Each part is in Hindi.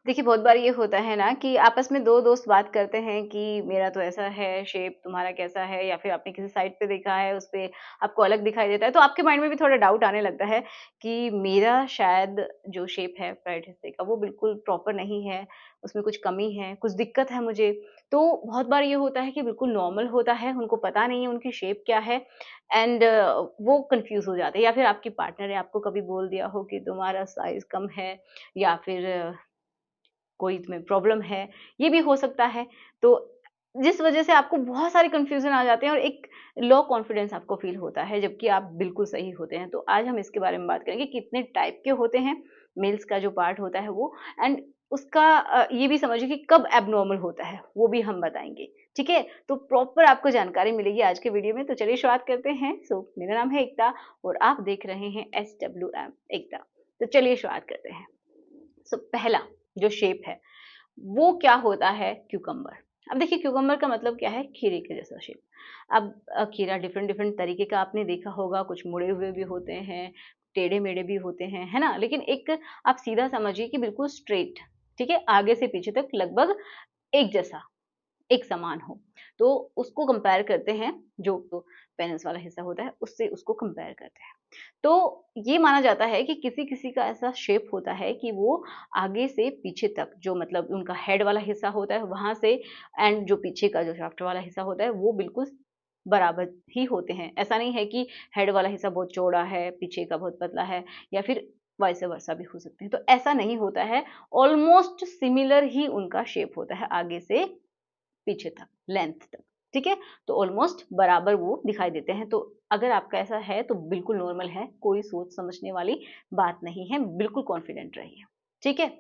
देखिए, बहुत बार ये होता है ना कि आपस में 2 दोस्त बात करते हैं कि मेरा तो ऐसा है शेप, तुम्हारा कैसा है? या फिर आपने किसी साइट पे देखा है, उसपे आपको अलग दिखाई देता है, तो आपके माइंड में भी थोड़ा डाउट आने लगता है कि मेरा शायद जो शेप है राइट हिस्से का, वो बिल्कुल प्रॉपर नहीं है, उसमें कुछ कमी है, कुछ दिक्कत है मुझे। तो बहुत बार ये होता है कि बिल्कुल नॉर्मल होता है, उनको पता नहीं है उनकी शेप क्या है एंड वो कन्फ्यूज़ हो जाते हैं या फिर आपकी पार्टनर ने आपको कभी बोल दिया हो कि तुम्हारा साइज़ कम है या फिर कोई तुम्हें प्रॉब्लम है, ये भी हो सकता है। तो जिस वज़ह से आपको बहुत सारे कन्फ्यूज़न आ जाते हैं और एक लो कॉन्फिडेंस आपको फ़ील होता है, जबकि आप बिल्कुल सही होते हैं। तो आज हम इसके बारे में बात करेंगे, कितने टाइप के होते हैं, मेल्स का जो पार्ट होता है वो एंड उसका ये भी समझिए कि कब एब्नॉर्मल होता है, वो भी हम बताएँगे। ठीक है? तो प्रॉपर आपको जानकारी मिलेगी आज के वीडियो में, तो चलिए शुरुआत करते हैं। मेरा नाम है एकता और आप देख रहे हैं SWM एकता। तो चलिए शुरुआत करते हैं। पहला जो शेप है, वो क्या होता है क्यूकम्बर। अब देखिए क्यूकम्बर का मतलब क्या है? खीरे के जैसा शेप। अब खीरा डिफरेंट डिफरेंट तरीके का आपने देखा होगा, कुछ मुड़े हुए भी होते हैं, टेढ़े-मेढ़े भी होते हैं, है ना? लेकिन एक आप सीधा समझिए कि बिल्कुल स्ट्रेट, ठीक है? आगे से पीछे तक लगभग एक जैसा। एक समान हो। तो उसको कंपेयर करते हैं, जो पेनिस वाला हिस्सा होता है, उससे उसको कंपेयर करते हैं। तो ये माना जाता है कि किसी-किसी का ऐसा शेप होता है कि वो आगे से पीछे तक जो मतलब उनका हेड वाला हिस्सा होता है, वहाँ से एंड जो पीछे का जो शाफ्ट वाला हिस्सा होता है, वो बिल्कुल बराबर ही होते हैं। ऐसा नहीं है कि हेड वाला हिस्सा बहुत चौड़ा है, पीछे का बहुत पतला है या फिर वाइस वर्सा भी हो सकते हैं। तो ऐसा नहीं होता है, ऑलमोस्ट सिमिलर ही उनका शेप होता है आगे से पीछे तक, लेंथ तक, ठीक है? तो ऑलमोस्ट बराबर वो दिखाई देते हैं। तो अगर आपका ऐसा है तो बिल्कुल नॉर्मल है, कोई सोच समझने वाली बात नहीं है, बिल्कुल कॉन्फिडेंट रहिए, ठीक है?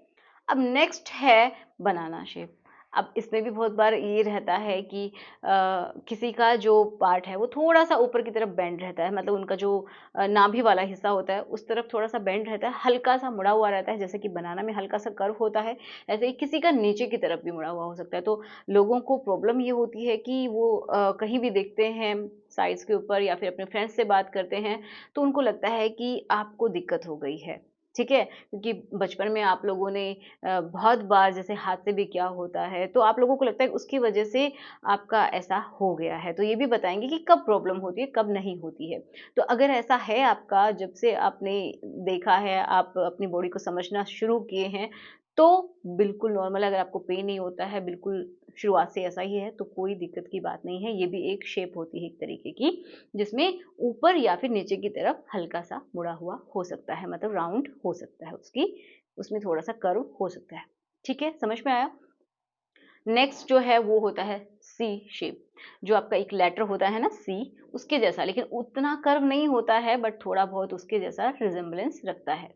अब नेक्स्ट है बनाना शेप। अब इसमें भी बहुत बार ये रहता है कि किसी का जो पार्ट है वो थोड़ा-सा ऊपर की तरफ बेंड रहता है, मतलब उनका जो नाभि वाला हिस्सा होता है उस तरफ थोड़ा-सा बेंड रहता है, हल्का-सा मुड़ा हुआ रहता है, जैसे कि बनाना में हल्का-सा कर्व होता है, ऐसे ही किसी का नीचे की तरफ भी मुड़ा हुआ हो सकता है। तो लोगों को प्रॉब्लम ये होती है कि वो कहीं भी देखते हैं साइज़ के ऊपर या फिर अपने फ्रेंड्स से बात करते हैं, तो उनको लगता है कि आपको दिक्कत हो गई है, ठीक है? क्योंकि बचपन में आप लोगों ने बहुत बार जैसे हादसे भी किया होता है, तो आप लोगों को लगता है उसकी वजह से आपका ऐसा हो गया है। तो ये भी बताएँगे कि कब प्रॉब्लम होती है, कब नहीं होती है। तो अगर ऐसा है आपका, जब से आपने देखा है, आप अपनी बॉडी को समझना शुरू किए हैं, तो बिल्कुल नॉर्मल है। अगर आपको पेन नहीं होता है, बिल्कुल शुरुआत से ऐसा ही है, तो कोई दिक्कत की बात नहीं है। ये भी एक शेप होती है एक तरीके की, जिसमें ऊपर या फिर नीचे की तरफ हल्का-सा मुड़ा हुआ हो सकता है, मतलब राउंड हो सकता है उसमें थोड़ा-सा कर्व हो सकता है। ठीक है, समझ में आया? नेक्स्ट जो है वो होता है सी शेप, जो आपका एक लेटर होता है ना सी, उसके जैसा, लेकिन उतना कर्व नहीं होता है बट थोड़ा बहुत उसके जैसा रिजेम्बलेंस रखता है।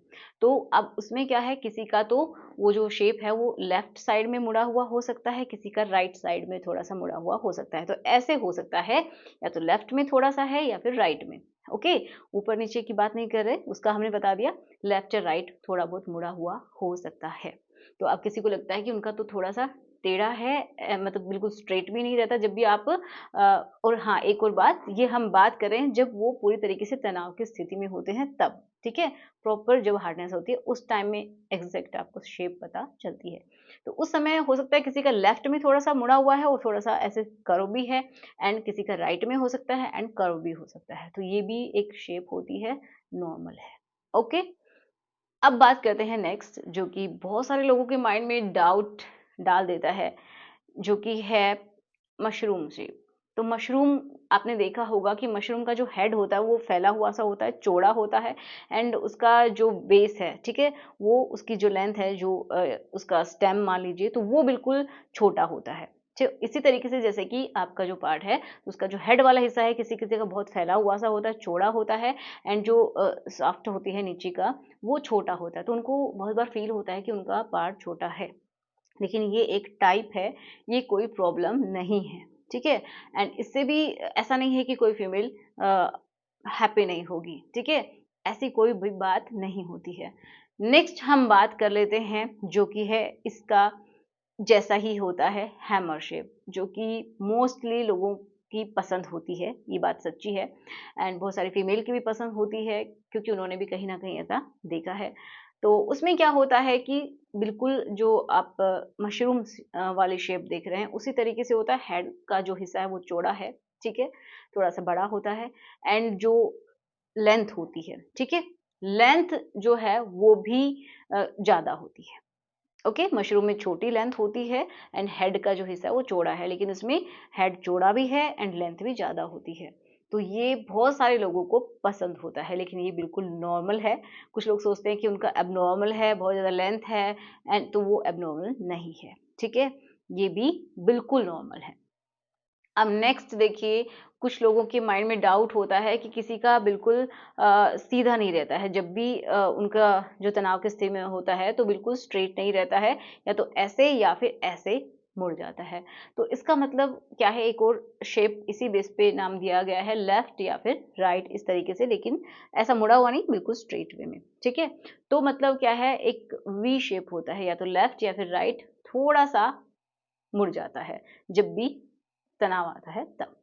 तो अब उसमें क्या है, किसी का तो वो जो शेप है वो लेफ्ट साइड में मुड़ा हुआ हो सकता है, किसी का राइट साइड में थोड़ा सा मुड़ा हुआ हो सकता है। तो ऐसे हो सकता है, या तो लेफ्ट में थोड़ा सा है या फिर राइट में। ओके, ऊपर नीचे की बात नहीं कर रहे, उसका हमने बता दिया, लेफ्ट या राइट थोड़ा बहुत मुड़ा हुआ हो सकता है। तो अब किसी को लगता है कि उनका तो थोड़ा सा टेढ़ा है, मतलब बिल्कुल स्ट्रेट भी नहीं रहता जब भी आप और हाँ, एक और बात, ये हम बात कर रहे हैं जब वो पूरी तरीके से तनाव की स्थिति में होते हैं तब, ठीक है? प्रॉपर जब हार्डनेस होती है उस टाइम में एग्ज़ैक्ट आपको शेप पता चलती है। तो उस समय हो सकता है किसी का लेफ्ट में थोड़ा-सा मुड़ा हुआ है और थोड़ा-सा ऐसे कर्व भी है, एंड किसी का राइट में हो सकता है एंड कर्व भी हो सकता है। तो ये भी एक शेप होती है, नॉर्मल है। ओके? अब बात करते हैं नेक्स्ट, जो कि बहुत सारे लोगों के माइंड में डाउट डाल देता है, जो कि है मशरूम शेप। तो मशरूम आपने देखा होगा कि मशरूम का जो हेड होता है वो फैला हुआ सा होता है, चौड़ा होता है, एंड उसका जो बेस है, ठीक है? वो उसकी जो लेंथ है, जो उसका स्टेम मान लीजिए, तो वो बिल्कुल छोटा होता है। इसी तरीके से जैसे कि आपका जो पार्ट है, तो उसका जो हेड वाला हिस्सा है किसी-किसी का बहुत फैला हुआ सा होता है, चौड़ा होता है, एंड जो शाफ्ट होती है नीचे का, वो छोटा होता है। तो उनको बहुत बार फ़ील होता है कि उनका पार्ट छोटा है। लेकिन ये एक टाइप है, ये कोई प्रॉब्लम नहीं है, ठीक है? एंड इससे भी ऐसा नहीं है कि कोई फीमेल हैप्पी नहीं होगी, ठीक है? ऐसी कोई भी बात नहीं होती है। नेक्स्ट हम बात कर लेते हैं, जो कि है इसका जैसा ही होता है हैमर शेप, जो कि मोस्टली लोगों की पसंद होती है, ये बात सच्ची है, एंड बहुत सारी फीमेल की भी पसंद होती है, क्योंकि उन्होंने भी कहीं न कहीं ऐसा देखा है। तो उसमें क्या होता है कि बिल्कुल जो आप मशरूम वाली शेप देख रहे हैं उसी तरीके से होता है। हेड का जो हिस्सा है वो चौड़ा है, ठीक है, थोड़ा सा बड़ा होता है, एंड जो लेंथ होती है, ठीक है, लेंथ जो है वो भी ज्यादा होती है। ओके, मशरूम में छोटी लेंथ होती है एंड हेड का जो हिस्सा है वो चौड़ा है, लेकिन इसमें हेड चौड़ा भी है एंड लेंथ भी ज़्यादा होती है। तो ये बहुत सारे लोगों को पसंद होता है, लेकिन ये बिल्कुल नॉर्मल है। कुछ लोग सोचते हैं कि उनका एबनॉर्मल है, बहुत ज़्यादा लेंथ है, एंड तो वो एबनॉर्मल नहीं है, ठीक है, ये भी बिल्कुल नॉर्मल है। अब नेक्स्ट देखिए, कुछ लोगों के माइंड में डाउट होता है कि किसी का बिल्कुल सीधा नहीं रहता है, जब भी उनका जो तनाव की स्थिति में होता है तो बिल्कुल स्ट्रेट नहीं रहता है, या तो ऐसे या फिर ऐसे मुड़ जाता है। तो इसका मतलब क्या है, एक और शेप इसी बेस पे नाम दिया गया है, लेफ्ट या फिर राइट, इस तरीके से, लेकिन ऐसा मुड़ा हुआ नहीं, बिल्कुल स्ट्रेट वे में, ठीक है। तो मतलब क्या है, एक वी शेप होता है, या तो लेफ्ट या फिर राइट, थोड़ा सा मुड़ जाता है जब भी तनाव आता है तब।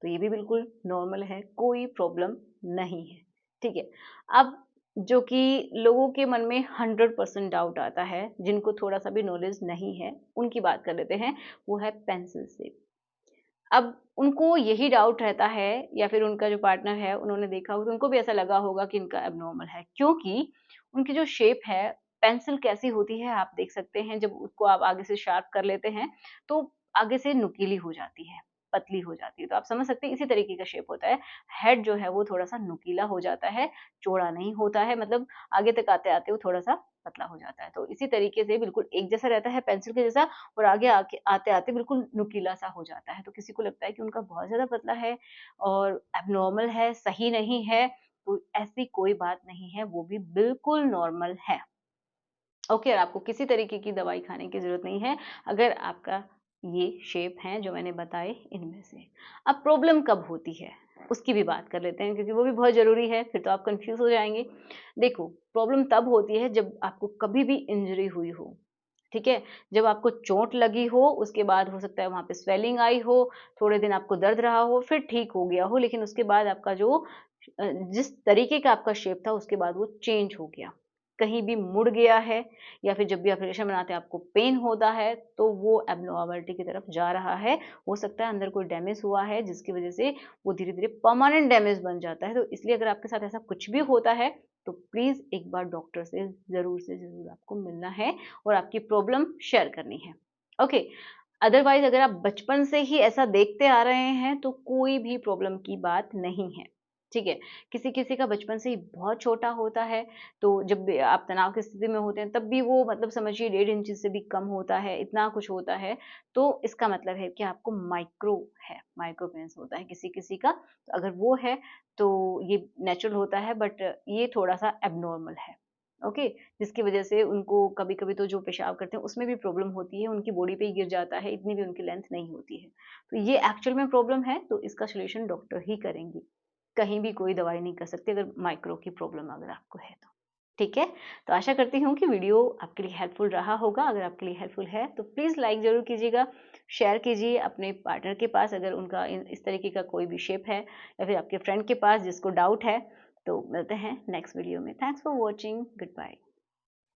तो ये भी बिल्कुल नॉर्मल है, कोई प्रॉब्लम नहीं है, ठीक है। अब जो कि लोगों के मन में 100% डाउट आता है, जिनको थोड़ा सा भी नॉलेज नहीं है, उनकी बात कर लेते हैं, वो है पेंसिल शेप। अब उनको यही डाउट रहता है, या फिर उनका जो पार्टनर है उन्होंने देखा हो तो उनको भी ऐसा लगा होगा कि इनका एबनॉर्मल है, क्योंकि उनकी जो शेप है, पेंसिल कैसी होती है आप देख सकते हैं, जब उसको आप आगे से शार्प कर लेते हैं तो आगे से नुकीली हो जाती है, पतली हो जाती है, तो आप समझ सकते हैं इसी तरीके का शेप होता है। हेड जो है वो थोड़ा सा नुकीला हो जाता है, चौड़ा नहीं होता है, मतलब आगे तक आते आते वो थोड़ा सा पतला हो जाता है। तो इसी तरीके से बिल्कुल एक जैसा रहता है पेंसिल के जैसा, और आगे आके आते-आते बिल्कुल नुकीला सा हो जाता है। तो किसी को लगता है कि उनका बहुत ज़्यादा पतला है और एब्नॉर्मल है, सही नहीं है, तो ऐसी कोई बात नहीं है, वो भी बिल्कुल नॉर्मल है। ओके, और आपको किसी तरीके की दवाई खाने की ज़रूरत नहीं है, अगर आपका ये शेप हैं जो मैंने बताए इनमें से। अब प्रॉब्लम कब होती है, उसकी भी बात कर लेते हैं, क्योंकि वो भी बहुत ज़रूरी है, फिर तो आप कन्फ्यूज़ हो जाएँगे। देखो, प्रॉब्लम तब होती है जब आपको कभी भी इंजरी हुई हो, ठीक है? जब आपको चोट लगी हो, उसके बाद हो सकता है वहाँ पे स्वेलिंग आई हो, थोड़े दिन आपको दर्द रहा हो, फिर ठीक हो गया हो, लेकिन उसके बाद आपका जो जिस तरीके का आपका शेप था, उसके बाद वो चेंज हो गया। कहीं भी मुड़ गया है, या फिर जब भी आप रिलेशन बनाते हैं आपको पेन होता है, तो वो एब्नॉर्मैलिटी की तरफ जा रहा है। हो सकता है अंदर कोई डैमेज हुआ है, जिसकी वजह से वो धीरे-धीरे परमानेंट डैमेज बन जाता है। तो इसलिए अगर आपके साथ ऐसा कुछ भी होता है, तो प्लीज़ एक बार डॉक्टर से ज़रूर आपको मिलना है और आपकी प्रॉब्लम शेयर करनी है। ओके, अदरवाइज़ अगर आप बचपन से ही ऐसा देखते आ रहे हैं, तो कोई भी प्रॉब्लम की बात नहीं है, ठीक है? किसी-किसी का बचपन से ही बहुत छोटा होता है, तो जब भी आप तनाव की स्थिति में होते हैं, तब भी वो मतलब समझिए 1.5 इंच से भी कम होता है, इतना कुछ होता है, तो इसका मतलब है कि आपको माइक्रो है, माइक्रो पेंस होता है किसी-किसी का। तो अगर वो है, तो ये नेचुरल होता है, बट ये थोड़ा-सा एब्नॉर्मल है, ओके? जिसकी वजह से उनको कभी-कभी तो जो पेशाब करते हैं उसमें भी प्रॉब्लम होती है, उनकी बॉडी पे ही गिर जाता है, इतनी भी उनकी लेंथ नहीं होती है। तो ये एक्चुअल में प्रॉब्लम है, तो इसका सॉल्यूशन डॉक्टर ही करेंगे। कहीं भी कोई दवाई नहीं कर सकती अगर माइक्रो की प्रॉब्लम अगर आपको है तो। ठीक है? तो आशा करती हूँ कि वीडियो आपके लिए हेल्पफुल रहा होगा। अगर आपके लिए हेल्पफुल है तो प्लीज़ लाइक ज़रूर कीजिएगा, शेयर कीजिए अपने पार्टनर के पास अगर उनका इस तरीके का कोई भी शेप है, या फिर आपके फ्रेंड के पास जिसको डाउट है। तो मिलते हैं नेक्स्ट वीडियो में। Thanks for watching. Good bye.